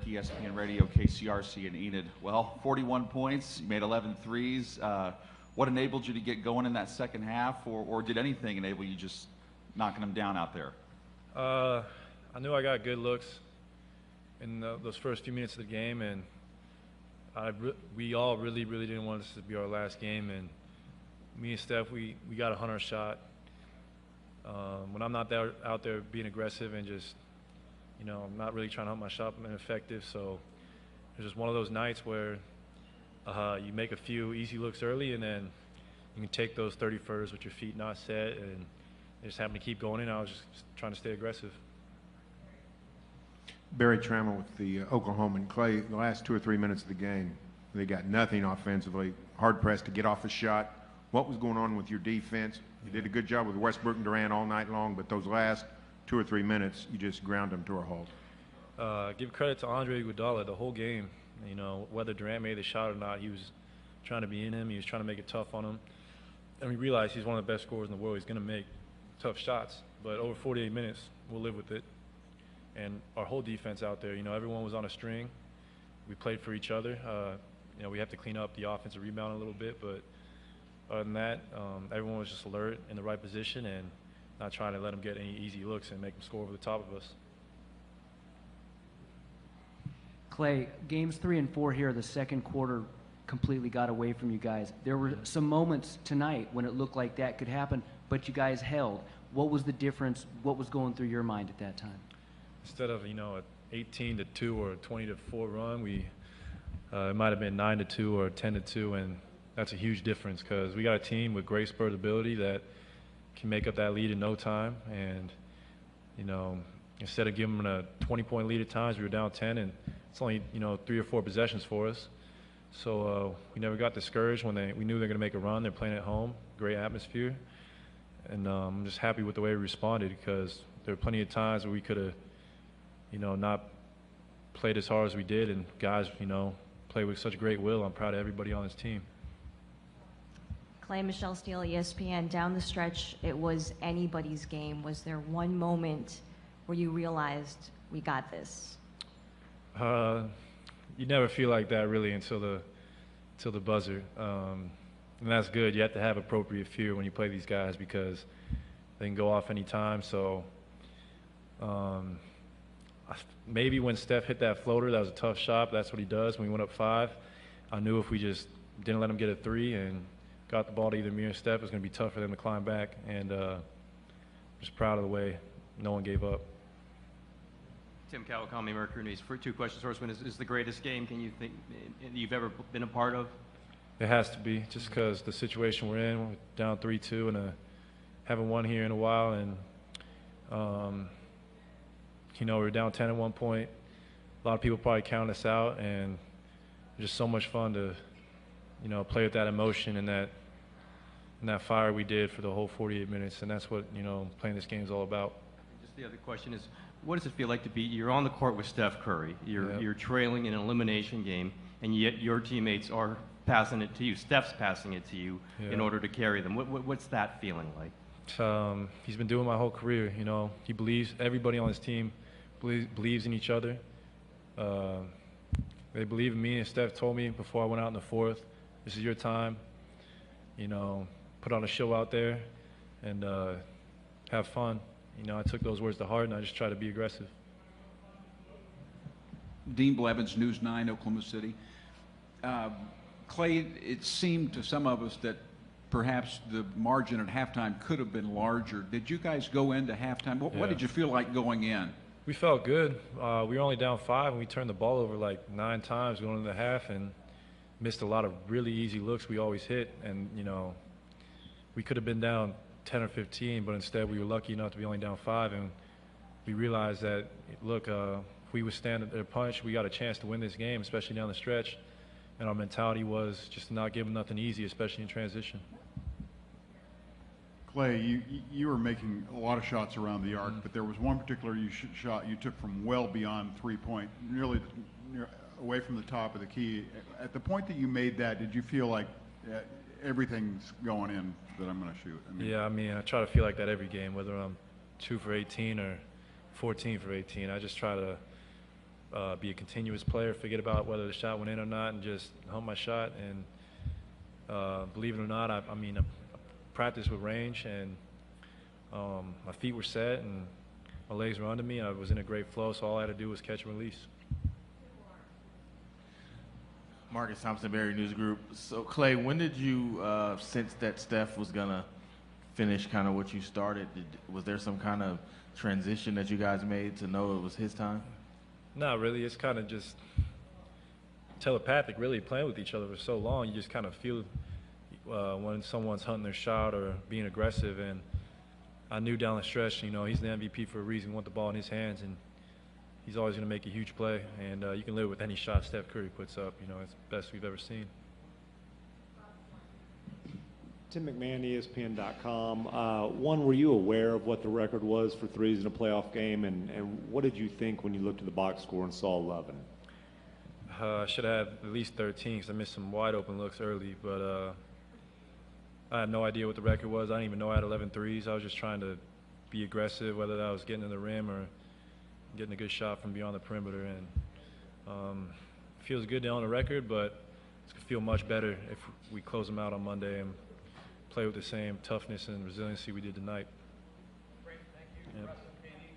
ESPN Radio, KCRC in Enid. Well, 41 points, you made 11 threes. What enabled you to get going in that second half, or did anything enable you just knocking them down out there? I knew I got good looks in those first few minutes of the game, and we all really didn't want this to be our last game. And me and Steph, we got a 100 shot. When I'm not out there being aggressive and just, I'm not really trying to help my shot, I'm ineffective. So it's just one of those nights where you make a few easy looks early, and then you can take those 30-footers with your feet not set, and they just happen to keep going in. I was just trying to stay aggressive. Barry Trammell with the Oklahoma and Klay, the last 2 or 3 minutes of the game, they got nothing offensively, hard-pressed to get off a shot. What was going on with your defense? You did a good job with Westbrook and Durant all night long, but those last 2 or 3 minutes, you just ground them to a halt. Give credit to Andre Iguodala the whole game. Whether Durant made the shot or not, he was trying to be in him. He was trying to make it tough on him. And we realized he's one of the best scorers in the world. He's going to make tough shots. But over 48 minutes, we'll live with it. And our whole defense out there, everyone was on a string. We played for each other. We have to clean up the offensive rebound a little bit. But other than that, everyone was just alert in the right position and not trying to let them get any easy looks and make them score over the top of us. Klay, games 3 and 4 here, the second quarter completely got away from you guys. There were some moments tonight when it looked like that could happen, but you guys held. What was the difference? What was going through your mind at that time? Instead of, an 18-2 or a 20-4 run, it might have been 9-2 or 10-2, and that's a huge difference because we got a team with great spurt ability that can make up that lead in no time. And, instead of giving them a 20-point lead at times, we were down 10, and it's only, 3 or 4 possessions for us. So we never got discouraged when we knew they were going to make a run. They're playing at home, great atmosphere. And I'm just happy with the way we responded because there were plenty of times where we could have, not played as hard as we did, and guys, played with such great will. I'm proud of everybody on this team. Klay, Michelle Steele, ESPN. Down the stretch, it was anybody's game. Was there one moment where you realized we got this? You never feel like that really until the buzzer, and that's good. You have to have appropriate fear when you play these guys because they can go off any time. So maybe when Steph hit that floater, that was a tough shot. That's what he does when we went up 5. I knew if we just didn't let him get a 3 and got the ball to either me or Steph, it was going to be tough for them to climb back. And just proud of the way no one gave up. Tim Kawakami, Mercury News. For 2 questions, Horseman, is the greatest game can you think you've ever been a part of? It has to be, just because the situation we're in, we're down 3-2 and haven't won here in a while, and we're down 10 at one point. A lot of people probably count us out, and it's just so much fun to, play with that emotion and that fire we did for the whole 48 minutes, and that's what playing this game is all about. Just the other question is, what does it feel like to be? You're on the court with Steph Curry. You're trailing in an elimination game, and yet your teammates are passing it to you. Steph's passing it to you in order to carry them. What's that feeling like? He's been doing my whole career. He believes everybody on his team believes in each other. They believe in me, and Steph told me before I went out in the 4th, this is your time. Put on a show out there and have fun. I took those words to heart, and I just try to be aggressive. Dean Blevins, News 9, Oklahoma City. Klay, it seemed to some of us that perhaps the margin at halftime could have been larger. Did you guys go into halftime? What did you feel like going in? We felt good. We were only down 5, and we turned the ball over like 9 times going into the half and missed a lot of really easy looks we always hit. And, we could have been down 10 or 15, but instead we were lucky enough to be only down 5, and we realized that, look, if we withstand their punch, we got a chance to win this game, especially down the stretch. And our mentality was just to not give them nothing easy, especially in transition. Klay, you were making a lot of shots around the arc, but there was one particular shot you took from well beyond 3-point, nearly away from the top of the key. At the point that you made that, did you feel like everything's going in that I'm going to shoot? I try to feel like that every game, whether I'm 2 for 18 or 14 for 18. I just try to, be a continuous player, forget about whether the shot went in or not, and just hone my shot. And believe it or not, I practiced with range, and my feet were set, and my legs were under me. I was in a great flow, so all I had to do was catch and release. Marcus Thompson, Barry News Group. So, Klay, when did you sense that Steph was going to finish kind of what you started? Was there some kind of transition that you guys made to know it was his time? Not really. It's kind of just telepathic, really, playing with each other for so long. You just kind of feel when someone's hunting their shot or being aggressive. And I knew down the stretch, you know, he's the MVP for a reason. We want the ball in his hands, and he's always going to make a huge play. And you can live with any shot Steph Curry puts up. You know, it's the best we've ever seen. Tim McMahon, ESPN.com. One, were you aware of what the record was for threes in a playoff game, and what did you think when you looked at the box score and saw 11? I should have had at least 13 because I missed some wide open looks early, but I had no idea what the record was. I didn't even know I had 11 threes. I was just trying to be aggressive, whether that was getting in the rim or getting a good shot from beyond the perimeter. And it feels good on the record, but it's going to feel much better if we close them out on Monday and play with the same toughness and resiliency we did tonight. Great, thank you. Yeah.